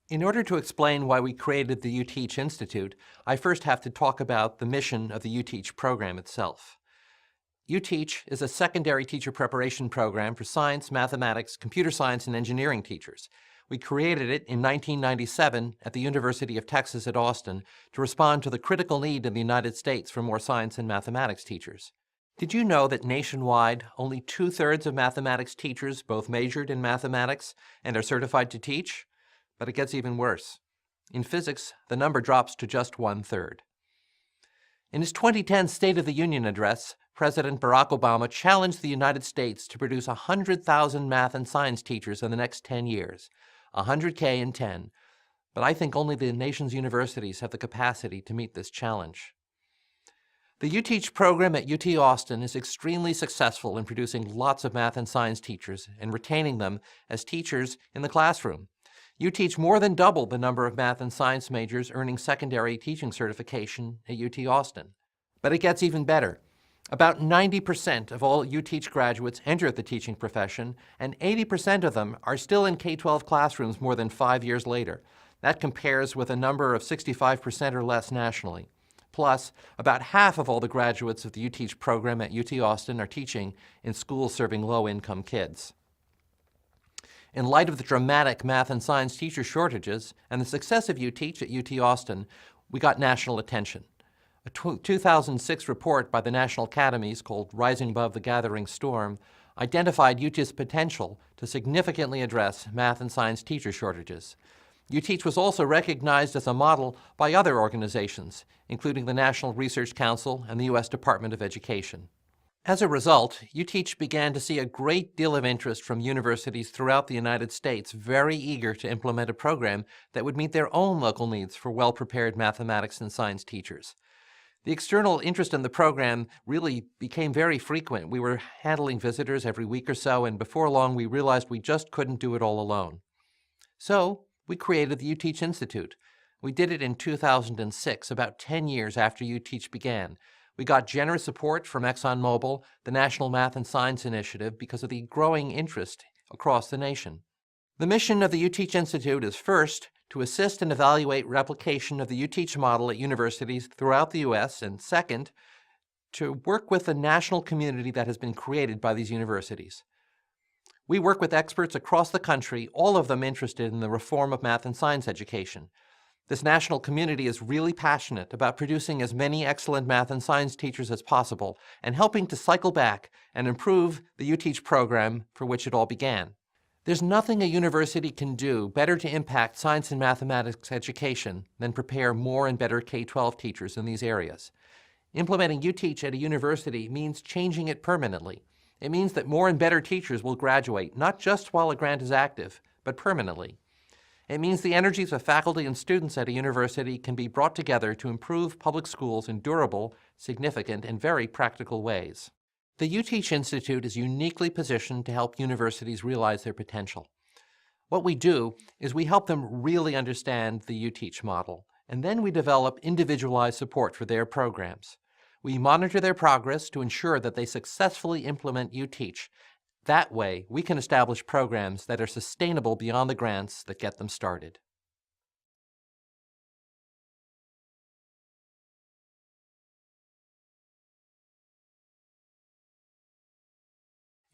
In order to explain why we created the UTeach Institute, I first have to talk about the mission of the UTeach program itself. UTeach is a secondary teacher preparation program for science, mathematics, computer science, and engineering teachers. We created it in 1997 at the University of Texas at Austin to respond to the critical need in the United States for more science and mathematics teachers. Did you know that nationwide, only 2/3 of mathematics teachers both majored in mathematics and are certified to teach? But it gets even worse. In physics, the number drops to just 1/3. In his 2010 State of the Union address, President Barack Obama challenged the United States to produce 100,000 math and science teachers in the next 10 years, 100K in 10. But I think only the nation's universities have the capacity to meet this challenge. The UTeach program at UT Austin is extremely successful in producing lots of math and science teachers and retaining them as teachers in the classroom. UTeach more than doubled the number of math and science majors earning secondary teaching certification at UT Austin. But it gets even better. About 90% of all UTeach graduates enter the teaching profession, and 80% of them are still in K-12 classrooms more than 5 years later. That compares with a number of 65% or less nationally. Plus, about half of all the graduates of the UTeach program at UT Austin are teaching in schools serving low-income kids. In light of the dramatic math and science teacher shortages and the success of UTeach at UT Austin, we got national attention. A 2006 report by the National Academies called Rising Above the Gathering Storm identified UT's potential to significantly address math and science teacher shortages. UTeach was also recognized as a model by other organizations, including the National Research Council and the U.S. Department of Education. As a result, UTeach began to see a great deal of interest from universities throughout the United States, very eager to implement a program that would meet their own local needs for well-prepared mathematics and science teachers. The external interest in the program really became very frequent. We were handling visitors every week or so, and before long we realized we just couldn't do it all alone. So we created the UTeach Institute. We did it in 2006, about 10 years after UTeach began. We got generous support from ExxonMobil, the National Math and Science Initiative, because of the growing interest across the nation. The mission of the UTeach Institute is first, to assist and evaluate replication of the UTeach model at universities throughout the U.S., and second, to work with the national community that has been created by these universities. We work with experts across the country, all of them interested in the reform of math and science education. This national community is really passionate about producing as many excellent math and science teachers as possible and helping to cycle back and improve the UTeach program for which it all began. There's nothing a university can do better to impact science and mathematics education than prepare more and better K-12 teachers in these areas. Implementing UTeach at a university means changing it permanently. It means that more and better teachers will graduate, not just while a grant is active, but permanently. It means the energies of faculty and students at a university can be brought together to improve public schools in durable, significant, and very practical ways. The UTeach Institute is uniquely positioned to help universities realize their potential. What we do is we help them really understand the UTeach model, and then we develop individualized support for their programs. We monitor their progress to ensure that they successfully implement UTeach. That way, we can establish programs that are sustainable beyond the grants that get them started.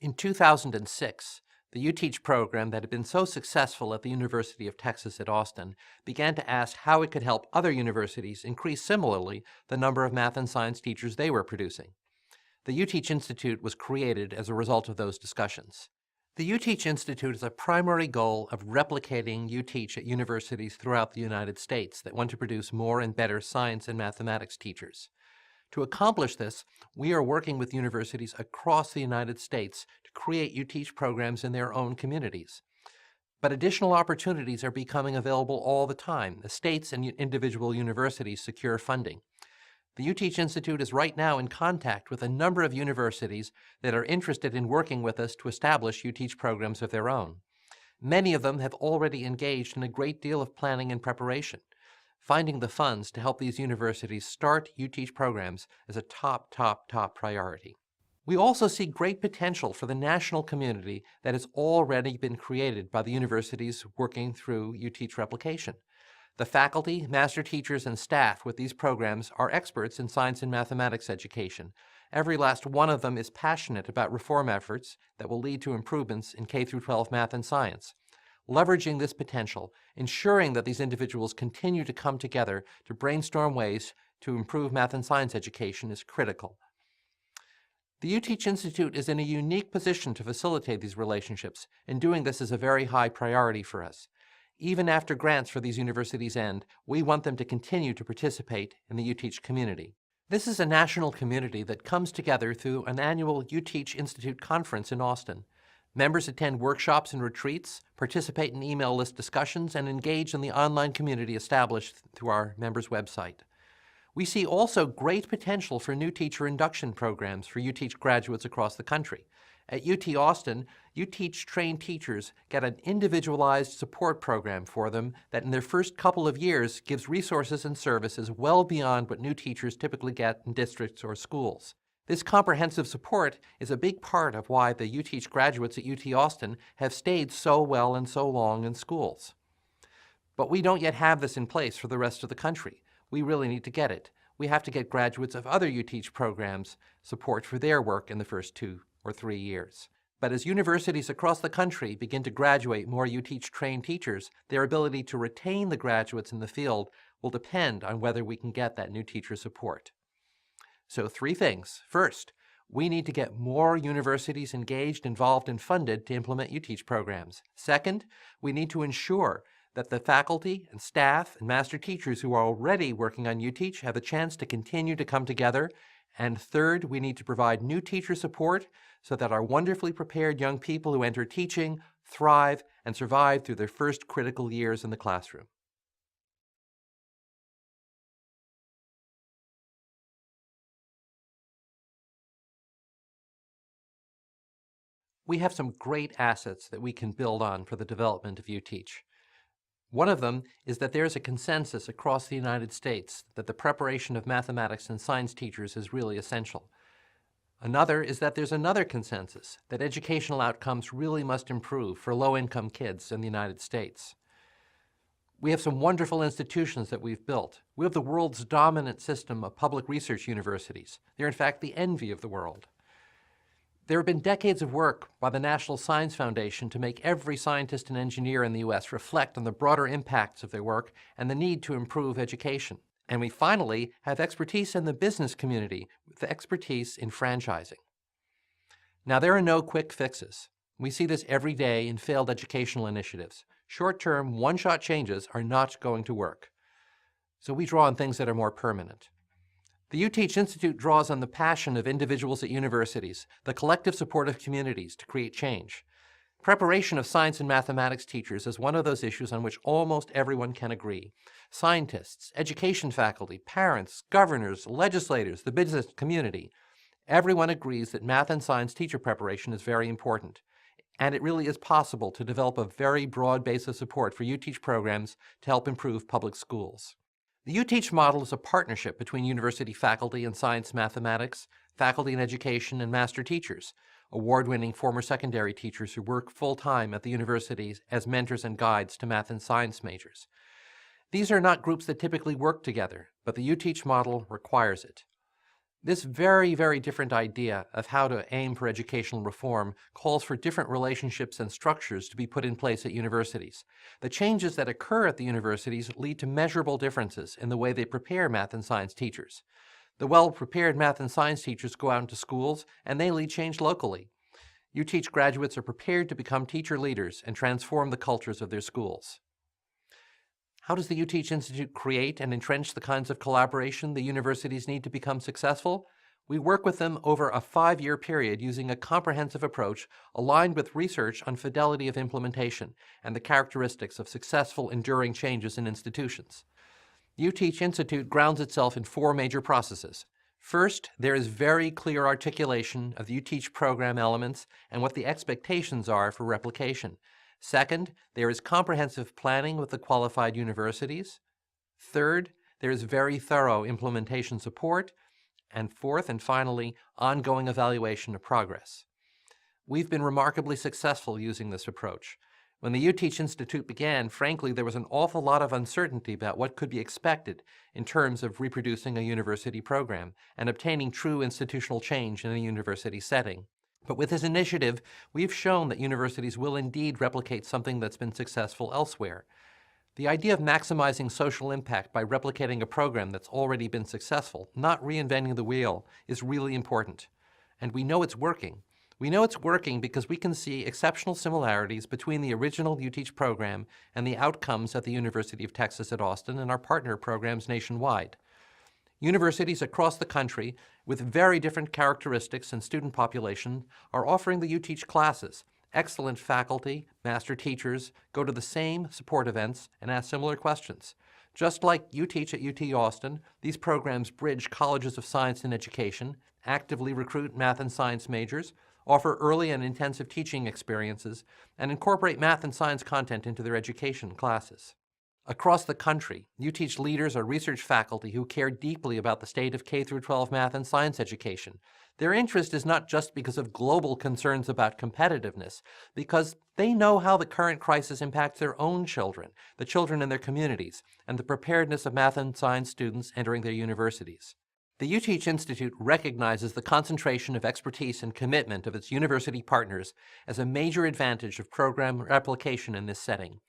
In 2006, the UTeach program that had been so successful at the University of Texas at Austin began to ask how it could help other universities increase similarly the number of math and science teachers they were producing. The UTeach Institute was created as a result of those discussions. The UTeach Institute has a primary goal of replicating UTeach at universities throughout the United States that want to produce more and better science and mathematics teachers. To accomplish this, we are working with universities across the United States to create UTeach programs in their own communities. But additional opportunities are becoming available all the time. The states and individual universities secure funding. The UTeach Institute is right now in contact with a number of universities that are interested in working with us to establish UTeach programs of their own. Many of them have already engaged in a great deal of planning and preparation. Finding the funds to help these universities start UTeach programs is a top priority. We also see great potential for the national community that has already been created by the universities working through UTeach replication. The faculty, master teachers, and staff with these programs are experts in science and mathematics education. Every last one of them is passionate about reform efforts that will lead to improvements in K-12 math and science. Leveraging this potential, ensuring that these individuals continue to come together to brainstorm ways to improve math and science education is critical. The UTeach Institute is in a unique position to facilitate these relationships, and doing this is a very high priority for us. Even after grants for these universities end, we want them to continue to participate in the UTeach community. This is a national community that comes together through an annual UTeach Institute conference in Austin. Members attend workshops and retreats, participate in email list discussions, and engage in the online community established through our members' website. We see also great potential for new teacher induction programs for UTeach graduates across the country. At UT Austin, UTeach trained teachers get an individualized support program for them that in their first couple of years gives resources and services well beyond what new teachers typically get in districts or schools. This comprehensive support is a big part of why the UTeach graduates at UT Austin have stayed so well and so long in schools. But we don't yet have this in place for the rest of the country. We really need to get it. We have to get graduates of other UTeach programs support for their work in the first 2 or 3 years. But as universities across the country begin to graduate more UTeach-trained teachers, their ability to retain the graduates in the field will depend on whether we can get that new teacher support. So 3 things. First, we need to get more universities engaged, involved, and funded to implement UTeach programs. Second, we need to ensure that the faculty and staff and master teachers who are already working on UTeach have a chance to continue to come together. And third, we need to provide new teacher support so that our wonderfully prepared young people who enter teaching thrive and survive through their first critical years in the classroom. We have some great assets that we can build on for the development of UTeach. One of them is that there is a consensus across the United States that the preparation of mathematics and science teachers is really essential. Another is that there's another consensus that educational outcomes really must improve for low-income kids in the United States. We have some wonderful institutions that we've built. We have the world's dominant system of public research universities. They're in fact the envy of the world. There have been decades of work by the National Science Foundation to make every scientist and engineer in the U.S. reflect on the broader impacts of their work and the need to improve education. And we finally have expertise in the business community with expertise in franchising. Now, there are no quick fixes. We see this every day in failed educational initiatives. Short-term, one-shot changes are not going to work. So we draw on things that are more permanent. The UTeach Institute draws on the passion of individuals at universities, the collective support of communities to create change. Preparation of science and mathematics teachers is one of those issues on which almost everyone can agree. Scientists, education faculty, parents, governors, legislators, the business community, everyone agrees that math and science teacher preparation is very important. And it really is possible to develop a very broad base of support for UTeach programs to help improve public schools. The UTeach model is a partnership between university faculty in science mathematics, faculty in education, and master teachers, award-winning former secondary teachers who work full-time at the universities as mentors and guides to math and science majors. These are not groups that typically work together, but the UTeach model requires it. This very, very different idea of how to aim for educational reform calls for different relationships and structures to be put in place at universities. The changes that occur at the universities lead to measurable differences in the way they prepare math and science teachers. The well-prepared math and science teachers go out into schools and they lead change locally. UTeach graduates are prepared to become teacher leaders and transform the cultures of their schools. How does the UTeach Institute create and entrench the kinds of collaboration the universities need to become successful? We work with them over a 5-year period using a comprehensive approach aligned with research on fidelity of implementation and the characteristics of successful, enduring changes in institutions. The UTeach Institute grounds itself in 4 major processes. First, there is very clear articulation of the UTeach program elements and what the expectations are for replication. Second, there is comprehensive planning with the qualified universities. Third, there is very thorough implementation support. And fourth and finally, ongoing evaluation of progress. We've been remarkably successful using this approach. When the UTeach Institute began, frankly, there was an awful lot of uncertainty about what could be expected in terms of reproducing a university program and obtaining true institutional change in a university setting. But with this initiative, we've shown that universities will indeed replicate something that's been successful elsewhere. The idea of maximizing social impact by replicating a program that's already been successful, not reinventing the wheel, is really important. And we know it's working. We know it's working because we can see exceptional similarities between the original UTeach program and the outcomes at the University of Texas at Austin and our partner programs nationwide. Universities across the country with very different characteristics and student population are offering the UTeach classes. Excellent faculty, master teachers, go to the same support events and ask similar questions. Just like UTeach at UT Austin, these programs bridge colleges of science and education, actively recruit math and science majors, offer early and intensive teaching experiences, and incorporate math and science content into their education classes. Across the country, UTeach leaders are research faculty who care deeply about the state of K-12 math and science education. Their interest is not just because of global concerns about competitiveness, because they know how the current crisis impacts their own children, the children in their communities, and the preparedness of math and science students entering their universities. The UTeach Institute recognizes the concentration of expertise and commitment of its university partners as a major advantage of program replication in this setting.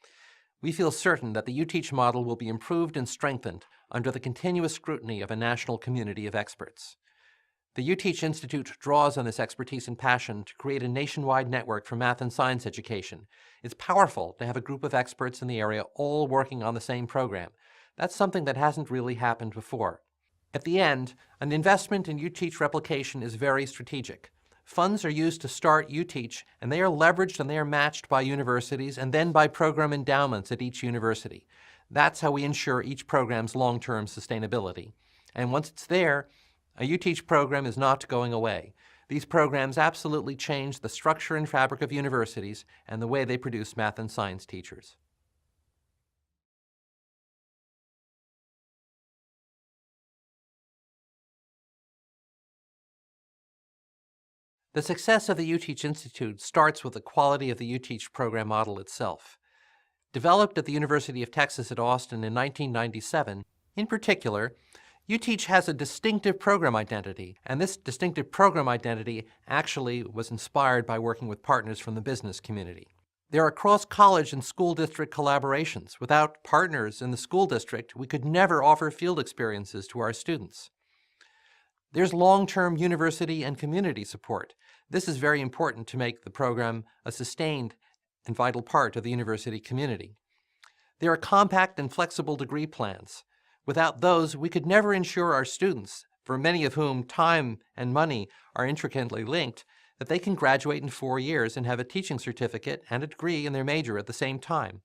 We feel certain that the UTeach model will be improved and strengthened under the continuous scrutiny of a national community of experts. The UTeach Institute draws on this expertise and passion to create a nationwide network for math and science education. It's powerful to have a group of experts in the area all working on the same program. That's something that hasn't really happened before. At the end, an investment in UTeach replication is very strategic. Funds are used to start UTeach, and they are leveraged and they are matched by universities and then by program endowments at each university. That's how we ensure each program's long-term sustainability. And once it's there, a UTeach program is not going away. These programs absolutely change the structure and fabric of universities and the way they produce math and science teachers. The success of the UTeach Institute starts with the quality of the UTeach program model itself. Developed at the University of Texas at Austin in 1997, in particular, UTeach has a distinctive program identity, and this distinctive program identity actually was inspired by working with partners from the business community. There are cross-college and school district collaborations. Without partners in the school district, we could never offer field experiences to our students. There's long-term university and community support. This is very important to make the program a sustained and vital part of the university community. There are compact and flexible degree plans. Without those, we could never ensure our students, for many of whom time and money are intricately linked, that they can graduate in 4 years and have a teaching certificate and a degree in their major at the same time.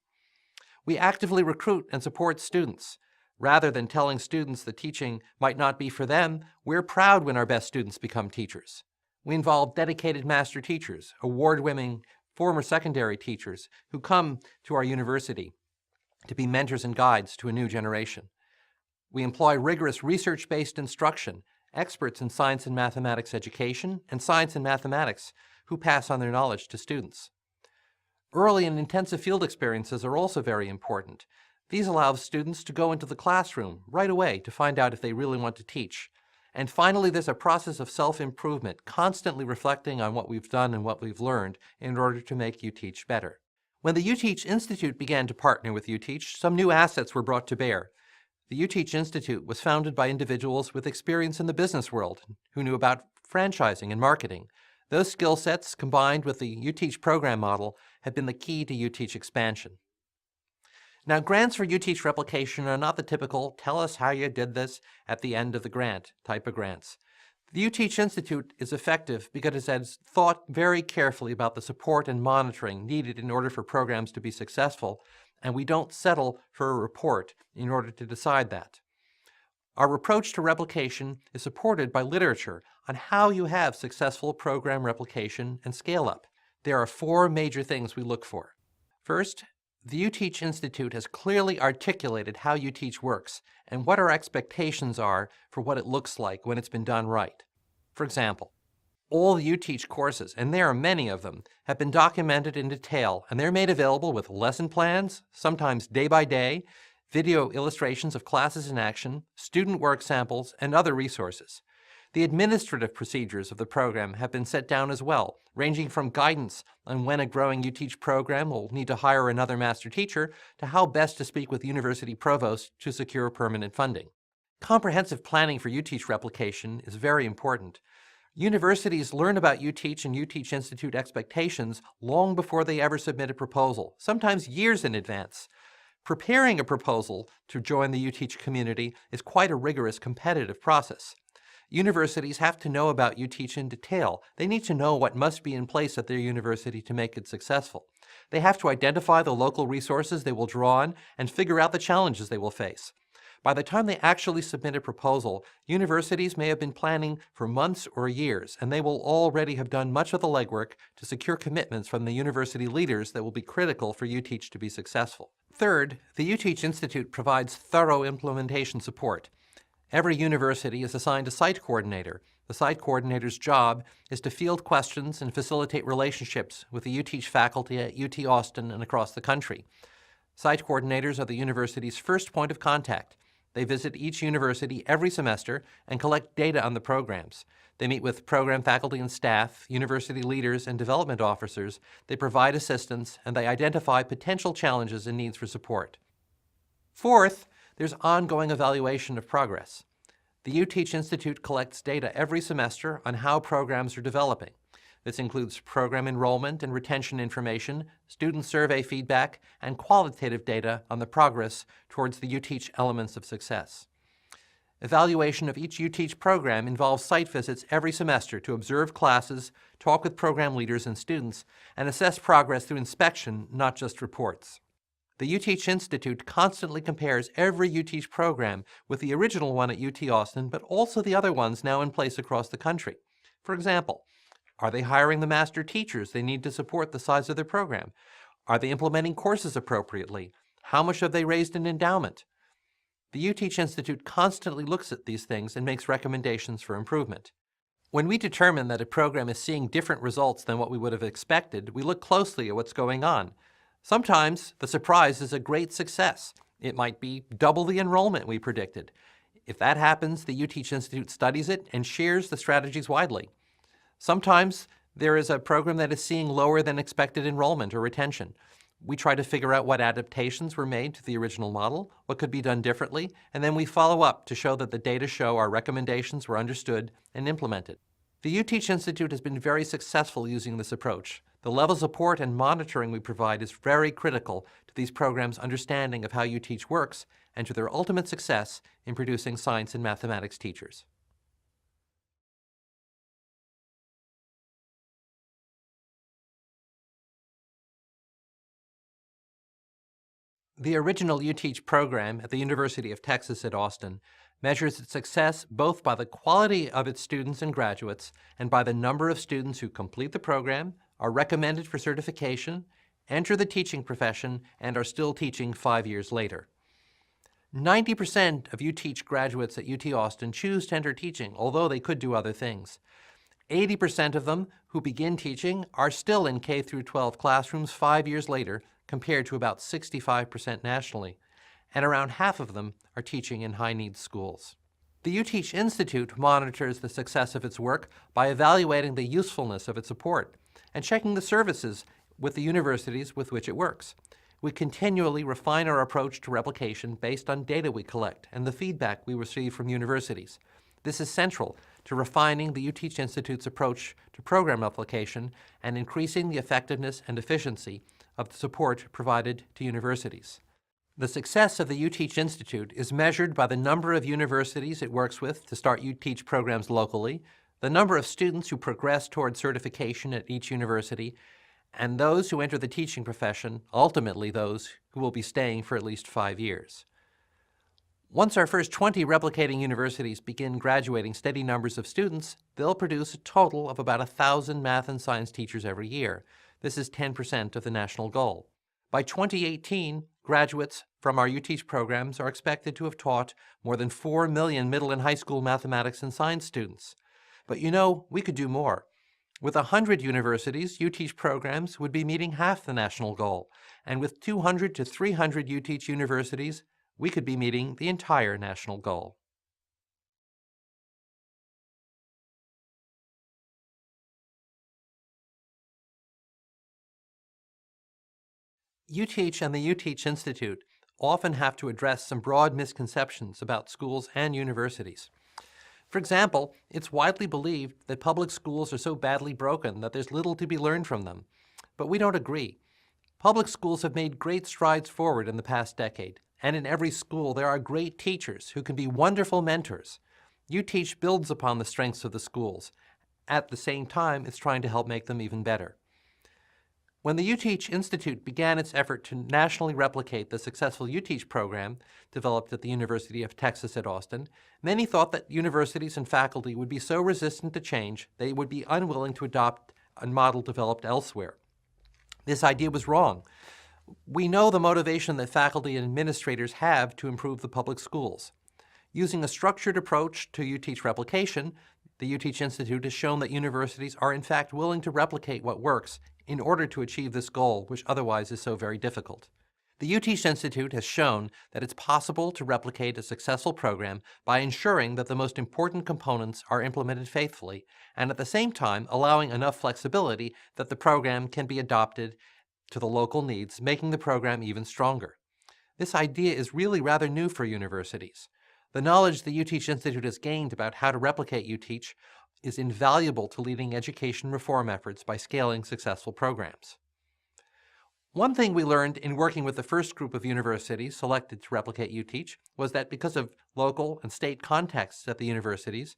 We actively recruit and support students. Rather than telling students that teaching might not be for them, we're proud when our best students become teachers. We involve dedicated master teachers, award-winning former secondary teachers who come to our university to be mentors and guides to a new generation. We employ rigorous research-based instruction, experts in science and mathematics education, and science and mathematics who pass on their knowledge to students. Early and intensive field experiences are also very important. These allow students to go into the classroom right away to find out if they really want to teach. And finally, there's a process of self-improvement, constantly reflecting on what we've done and what we've learned in order to make UTeach better. When the UTeach Institute began to partner with UTeach, some new assets were brought to bear. The UTeach Institute was founded by individuals with experience in the business world who knew about franchising and marketing. Those skill sets, combined with the UTeach program model, have been the key to UTeach expansion. Now, grants for UTeach replication are not the typical "tell us how you did this" at the end of the grant type of grants. The UTeach Institute is effective because it has thought very carefully about the support and monitoring needed in order for programs to be successful, and we don't settle for a report in order to decide that. Our approach to replication is supported by literature on how you have successful program replication and scale-up. There are 4 major things we look for. First, The UTeach Institute has clearly articulated how UTeach works and what our expectations are for what it looks like when it's been done right. For example, all the UTeach courses, and there are many of them, have been documented in detail, and they're made available with lesson plans, sometimes day by day, video illustrations of classes in action, student work samples, and other resources. The administrative procedures of the program have been set down as well, ranging from guidance on when a growing UTeach program will need to hire another master teacher to how best to speak with university provosts to secure permanent funding. Comprehensive planning for UTeach replication is very important. Universities learn about UTeach and UTeach Institute expectations long before they ever submit a proposal, sometimes years in advance. Preparing a proposal to join the UTeach community is quite a rigorous competitive process. Universities have to know about UTeach in detail. They need to know what must be in place at their university to make it successful. They have to identify the local resources they will draw on and figure out the challenges they will face. By the time they actually submit a proposal, universities may have been planning for months or years, and they will already have done much of the legwork to secure commitments from the university leaders that will be critical for UTeach to be successful. Third, the UTeach Institute provides thorough implementation support. Every university is assigned a site coordinator. The site coordinator's job is to field questions and facilitate relationships with the UTeach faculty at UT Austin and across the country. Site coordinators are the university's first point of contact. They visit each university every semester and collect data on the programs. They meet with program faculty and staff, university leaders, and development officers. They provide assistance, and they identify potential challenges and needs for support. Fourth, there's ongoing evaluation of progress. The UTeach Institute collects data every semester on how programs are developing. This includes program enrollment and retention information, student survey feedback, and qualitative data on the progress towards the UTeach elements of success. Evaluation of each UTeach program involves site visits every semester to observe classes, talk with program leaders and students, and assess progress through inspection, not just reports. The UTeach Institute constantly compares every UTeach program with the original one at UT Austin, but also the other ones now in place across the country. For example, are they hiring the master teachers they need to support the size of their program? Are they implementing courses appropriately? How much have they raised in endowment? The UTeach Institute constantly looks at these things and makes recommendations for improvement. When we determine that a program is seeing different results than what we would have expected, we look closely at what's going on. Sometimes the surprise is a great success. It might be double the enrollment we predicted. If that happens, the UTeach Institute studies it and shares the strategies widely. Sometimes there is a program that is seeing lower than expected enrollment or retention. We try to figure out what adaptations were made to the original model, what could be done differently, and then we follow up to show that the data show our recommendations were understood and implemented. The UTeach Institute has been very successful using this approach. The level of support and monitoring we provide is very critical to these programs' understanding of how UTeach works and to their ultimate success in producing science and mathematics teachers. The original UTeach program at the University of Texas at Austin measures its success both by the quality of its students and graduates and by the number of students who complete the program, are recommended for certification, enter the teaching profession, and are still teaching 5 years later. 90% of UTeach graduates at UT Austin choose to enter teaching, although they could do other things. 80% of them who begin teaching are still in K-12 classrooms 5 years later, compared to about 65% nationally, and around half of them are teaching in high-needs schools. The UTeach Institute monitors the success of its work by evaluating the usefulness of its support and checking the services with the universities with which it works. We continually refine our approach to replication based on data we collect and the feedback we receive from universities. This is central to refining the UTeach Institute's approach to program replication and increasing the effectiveness and efficiency of the support provided to universities. The success of the UTeach Institute is measured by the number of universities it works with to start UTeach programs locally, the number of students who progress toward certification at each university, and those who enter the teaching profession, ultimately those who will be staying for at least 5 years. Once our first 20 replicating universities begin graduating steady numbers of students, they'll produce a total of about 1,000 math and science teachers every year. This is 10% of the national goal. By 2018, graduates from our UTeach programs are expected to have taught more than 4 million middle and high school mathematics and science students. But you know, we could do more. With 100 universities, UTeach programs would be meeting half the national goal, and with 200 to 300 UTeach universities, we could be meeting the entire national goal. UTeach and the UTeach Institute often have to address some broad misconceptions about schools and universities. For example, it's widely believed that public schools are so badly broken that there's little to be learned from them. But we don't agree. Public schools have made great strides forward in the past decade, and in every school there are great teachers who can be wonderful mentors. UTeach builds upon the strengths of the schools. At the same time, it's trying to help make them even better. When the UTeach Institute began its effort to nationally replicate the successful UTeach program developed at the University of Texas at Austin, many thought that universities and faculty would be so resistant to change they would be unwilling to adopt a model developed elsewhere. This idea was wrong. We know the motivation that faculty and administrators have to improve the public schools. Using a structured approach to UTeach replication, the UTeach Institute has shown that universities are in fact willing to replicate what works in order to achieve this goal, which otherwise is so very difficult. The UTeach Institute has shown that it's possible to replicate a successful program by ensuring that the most important components are implemented faithfully, and at the same time allowing enough flexibility that the program can be adopted to the local needs, making the program even stronger. This idea is really rather new for universities. The knowledge the UTeach Institute has gained about how to replicate UTeach is invaluable to leading education reform efforts by scaling successful programs. One thing we learned in working with the first group of universities selected to replicate UTeach was that because of local and state contexts at the universities,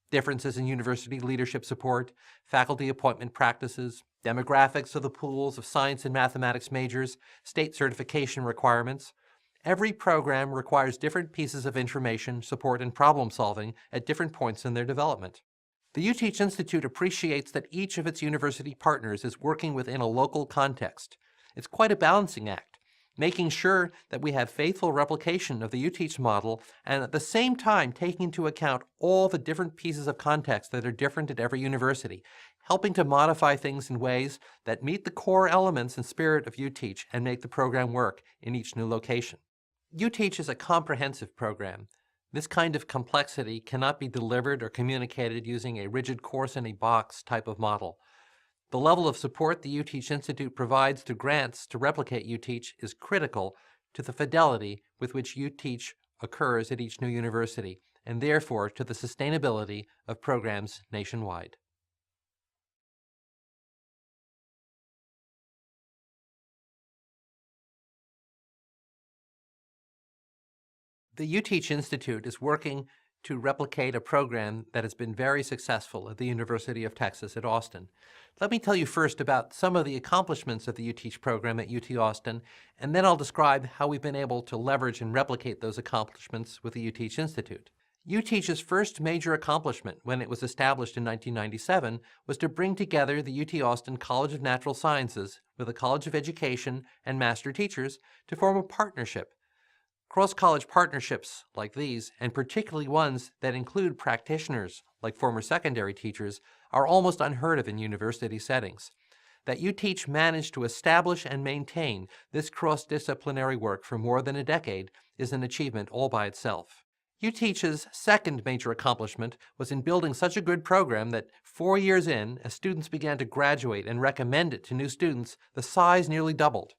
differences in university leadership support, faculty appointment practices, demographics of the pools of science and mathematics majors, state certification requirements, every program requires different pieces of information, support, and problem solving at different points in their development. The UTeach Institute appreciates that each of its university partners is working within a local context. It's quite a balancing act, making sure that we have faithful replication of the UTeach model and at the same time taking into account all the different pieces of context that are different at every university, helping to modify things in ways that meet the core elements and spirit of UTeach and make the program work in each new location. UTeach is a comprehensive program. This kind of complexity cannot be delivered or communicated using a rigid course in a box type of model. The level of support the UTeach Institute provides to grants to replicate UTeach is critical to the fidelity with which UTeach occurs at each new university, and therefore to the sustainability of programs nationwide. The UTeach Institute is working to replicate a program that has been very successful at the University of Texas at Austin. Let me tell you first about some of the accomplishments of the UTeach program at UT Austin, and then I'll describe how we've been able to leverage and replicate those accomplishments with the UTeach Institute. UTeach's first major accomplishment when it was established in 1997 was to bring together the UT Austin College of Natural Sciences with the College of Education and master teachers to form a partnership. Cross-college partnerships like these, and particularly ones that include practitioners like former secondary teachers, are almost unheard of in university settings. That UTeach managed to establish and maintain this cross-disciplinary work for more than a decade is an achievement all by itself. UTeach's second major accomplishment was in building such a good program that 4 years in, as students began to graduate and recommend it to new students, the size nearly doubled.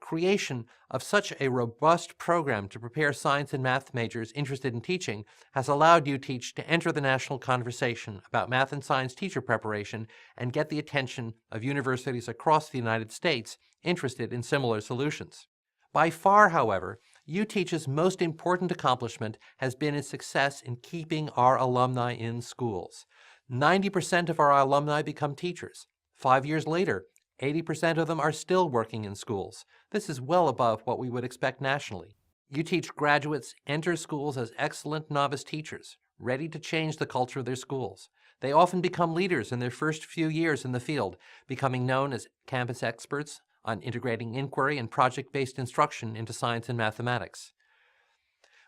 Creation of such a robust program to prepare science and math majors interested in teaching has allowed UTeach to enter the national conversation about math and science teacher preparation and get the attention of universities across the United States interested in similar solutions. By far, however, UTeach's most important accomplishment has been its success in keeping our alumni in schools. 90% of our alumni become teachers. 5 years later, 80% of them are still working in schools. This is well above what we would expect nationally. UTeach graduates enter schools as excellent novice teachers, ready to change the culture of their schools. They often become leaders in their first few years in the field, becoming known as campus experts on integrating inquiry and project-based instruction into science and mathematics.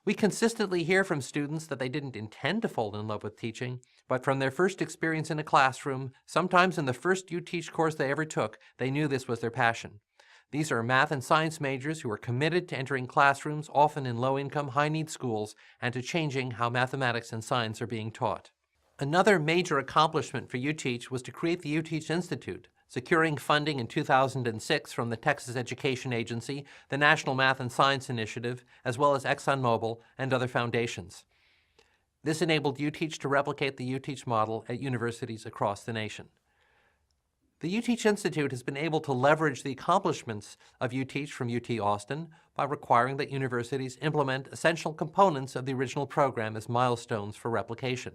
We consistently hear from students that they didn't intend to fall in love with teaching, but from their first experience in a classroom, sometimes in the first UTeach course they ever took, they knew this was their passion. These are math and science majors who are committed to entering classrooms, often in low-income, high-need schools, and to changing how mathematics and science are being taught. Another major accomplishment for UTeach was to create the UTeach Institute, securing funding in 2006 from the Texas Education Agency, the National Math and Science Initiative, as well as ExxonMobil and other foundations. This enabled UTeach to replicate the UTeach model at universities across the nation. The UTeach Institute has been able to leverage the accomplishments of UTeach from UT Austin by requiring that universities implement essential components of the original program as milestones for replication.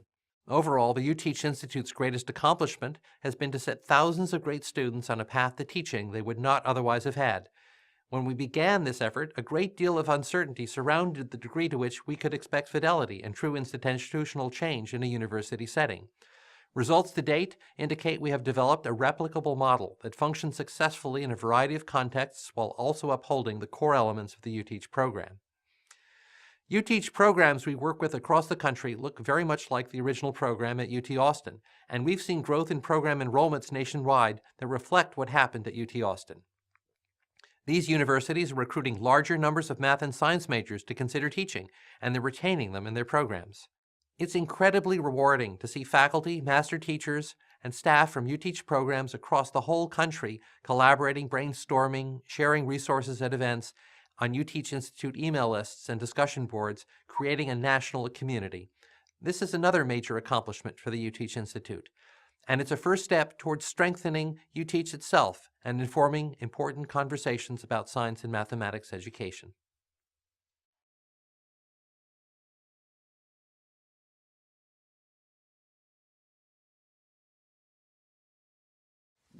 Overall, the UTeach Institute's greatest accomplishment has been to set thousands of great students on a path to teaching they would not otherwise have had. When we began this effort, a great deal of uncertainty surrounded the degree to which we could expect fidelity and true institutional change in a university setting. Results to date indicate we have developed a replicable model that functions successfully in a variety of contexts while also upholding the core elements of the UTeach program. UTeach programs we work with across the country look very much like the original program at UT Austin, and we've seen growth in program enrollments nationwide that reflect what happened at UT Austin. These universities are recruiting larger numbers of math and science majors to consider teaching, and they're retaining them in their programs. It's incredibly rewarding to see faculty, master teachers, and staff from UTeach programs across the whole country collaborating, brainstorming, sharing resources at events, on UTeach Institute email lists and discussion boards, creating a national community. This is another major accomplishment for the UTeach Institute, and it's a first step towards strengthening UTeach itself and informing important conversations about science and mathematics education.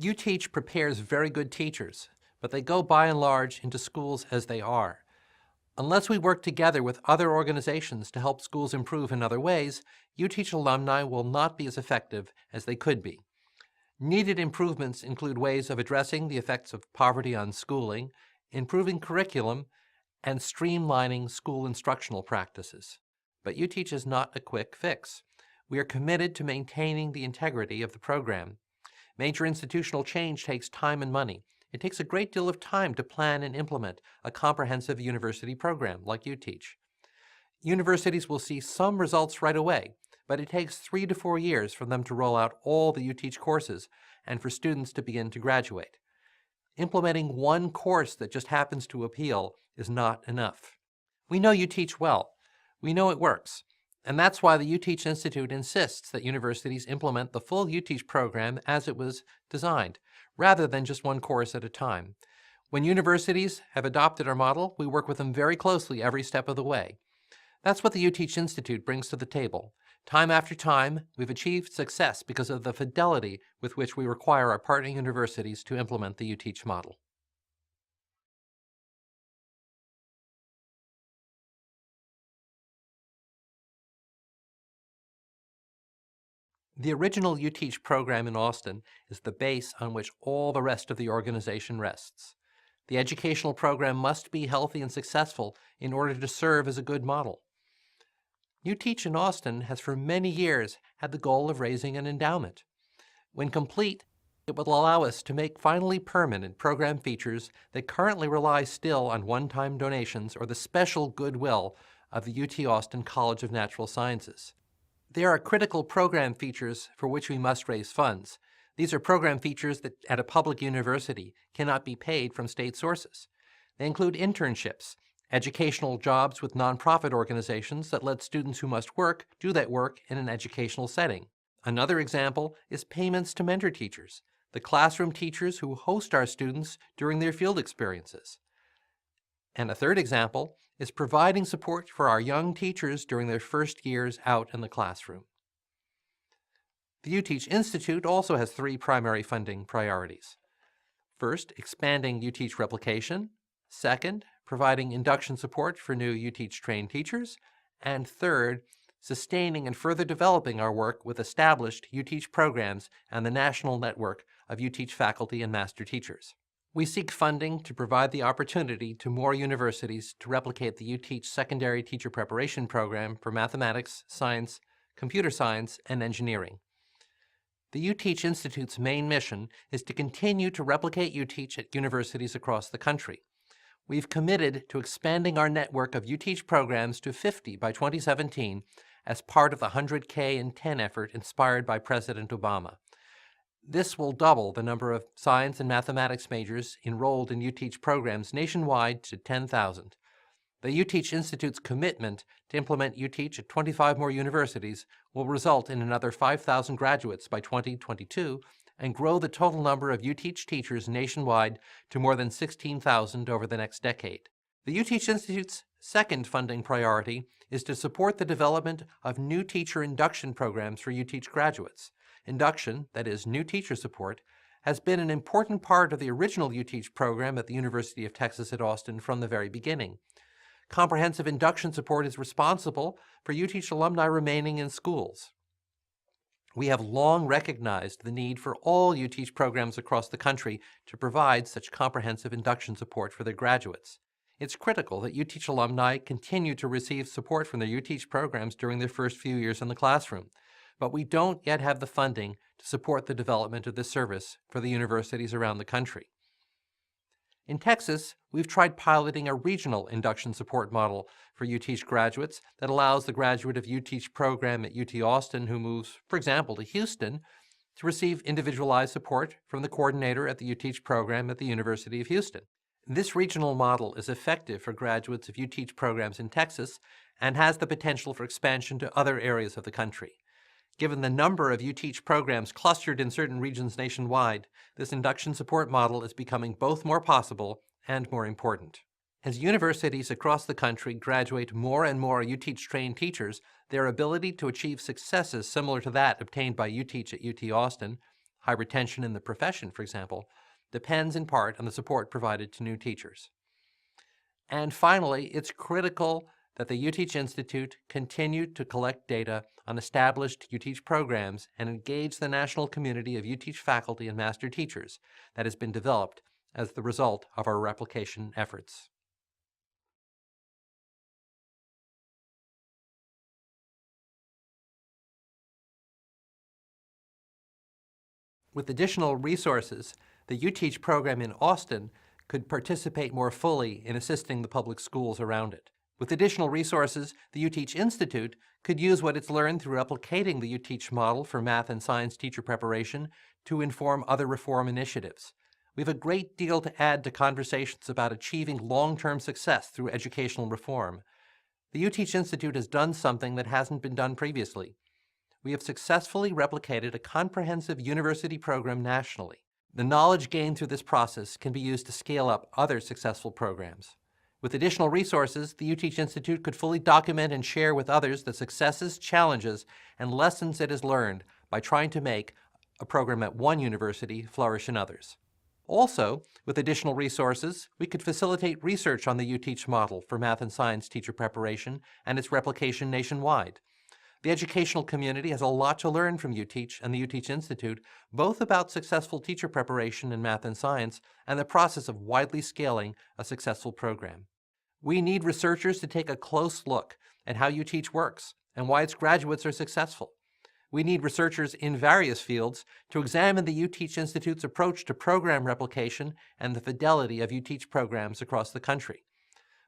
UTeach prepares very good teachers, but they go by and large into schools as they are. Unless we work together with other organizations to help schools improve in other ways, UTeach alumni will not be as effective as they could be. Needed improvements include ways of addressing the effects of poverty on schooling, improving curriculum, and streamlining school instructional practices. But UTeach is not a quick fix. We are committed to maintaining the integrity of the program. Major institutional change takes time and money. It takes a great deal of time to plan and implement a comprehensive university program like UTeach. Universities will see some results right away, but it takes 3 to 4 years for them to roll out all the UTeach courses and for students to begin to graduate. Implementing one course that just happens to appeal is not enough. We know UTeach well. We know it works. And that's why the UTeach Institute insists that universities implement the full UTeach program as it was designed, rather than just one course at a time. When universities have adopted our model, we work with them very closely every step of the way. That's what the UTeach Institute brings to the table. Time after time, we've achieved success because of the fidelity with which we require our partner universities to implement the UTeach model. The original UTeach program in Austin is the base on which all the rest of the organization rests. The educational program must be healthy and successful in order to serve as a good model. UTeach in Austin has for many years had the goal of raising an endowment. When complete, it will allow us to make finally permanent program features that currently rely still on one-time donations or the special goodwill of the UT Austin College of Natural Sciences. There are critical program features for which we must raise funds. These are program features that, at a public university, cannot be paid from state sources. They include internships, educational jobs with nonprofit organizations that let students who must work do that work in an educational setting. Another example is payments to mentor teachers, the classroom teachers who host our students during their field experiences. And a third example is providing support for our young teachers during their first years out in the classroom. The UTeach Institute also has 3 primary funding priorities. First, expanding UTeach replication. Second, providing induction support for new UTeach-trained teachers. And third, sustaining and further developing our work with established UTeach programs and the national network of UTeach faculty and master teachers. We seek funding to provide the opportunity to more universities to replicate the UTeach secondary teacher preparation program for mathematics, science, computer science, and engineering. The UTeach Institute's main mission is to continue to replicate UTeach at universities across the country. We've committed to expanding our network of UTeach programs to 50 by 2017 as part of the 100K in 10 effort inspired by President Obama. This will double the number of science and mathematics majors enrolled in UTeach programs nationwide to 10,000. The UTeach Institute's commitment to implement UTeach at 25 more universities will result in another 5,000 graduates by 2022 and grow the total number of UTeach teachers nationwide to more than 16,000 over the next decade. The UTeach Institute's second funding priority is to support the development of new teacher induction programs for UTeach graduates. Induction, that is, new teacher support, has been an important part of the original UTeach program at the University of Texas at Austin from the very beginning. Comprehensive induction support is responsible for UTeach alumni remaining in schools. We have long recognized the need for all UTeach programs across the country to provide such comprehensive induction support for their graduates. It's critical that UTeach alumni continue to receive support from their UTeach programs during their first few years in the classroom. But we don't yet have the funding to support the development of this service for the universities around the country. In Texas, we've tried piloting a regional induction support model for UTeach graduates that allows the graduate of UTeach program at UT Austin who moves, for example, to Houston, to receive individualized support from the coordinator at the UTeach program at the University of Houston. This regional model is effective for graduates of UTeach programs in Texas and has the potential for expansion to other areas of the country. Given the number of UTeach programs clustered in certain regions nationwide, this induction support model is becoming both more possible and more important. As universities across the country graduate more and more UTeach-trained teachers, their ability to achieve successes similar to that obtained by UTeach at UT Austin, high retention in the profession, for example, depends in part on the support provided to new teachers. And finally, it's critical that the UTeach Institute continue to collect data on established UTeach programs and engage the national community of UTeach faculty and master teachers that has been developed as the result of our replication efforts. With additional resources, the UTeach program in Austin could participate more fully in assisting the public schools around it. With additional resources, the UTeach Institute could use what it's learned through replicating the UTeach model for math and science teacher preparation to inform other reform initiatives. We have a great deal to add to conversations about achieving long-term success through educational reform. The UTeach Institute has done something that hasn't been done previously. We have successfully replicated a comprehensive university program nationally. The knowledge gained through this process can be used to scale up other successful programs. With additional resources, the UTeach Institute could fully document and share with others the successes, challenges, and lessons it has learned by trying to make a program at one university flourish in others. Also, with additional resources, we could facilitate research on the UTeach model for math and science teacher preparation and its replication nationwide. The educational community has a lot to learn from UTeach and the UTeach Institute, both about successful teacher preparation in math and science and the process of widely scaling a successful program. We need researchers to take a close look at how UTeach works and why its graduates are successful. We need researchers in various fields to examine the UTeach Institute's approach to program replication and the fidelity of UTeach programs across the country.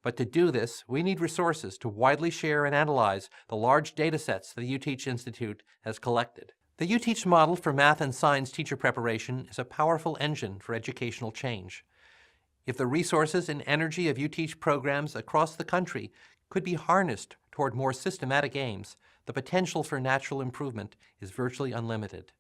But to do this, we need resources to widely share and analyze the large data sets the UTeach Institute has collected. The UTeach model for math and science teacher preparation is a powerful engine for educational change. If the resources and energy of UTeach programs across the country could be harnessed toward more systematic aims, the potential for natural improvement is virtually unlimited.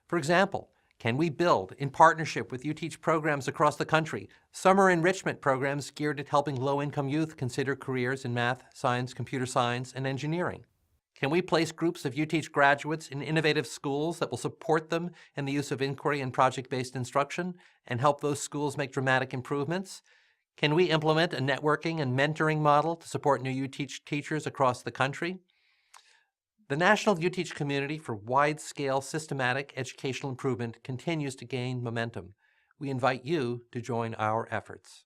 For example, can we build, in partnership with UTeach programs across the country, summer enrichment programs geared at helping low-income youth consider careers in math, science, computer science, and engineering? Can we place groups of UTeach graduates in innovative schools that will support them in the use of inquiry and project-based instruction and help those schools make dramatic improvements? Can we implement a networking and mentoring model to support new UTeach teachers across the country? The national UTeach community for wide-scale systematic educational improvement continues to gain momentum. We invite you to join our efforts.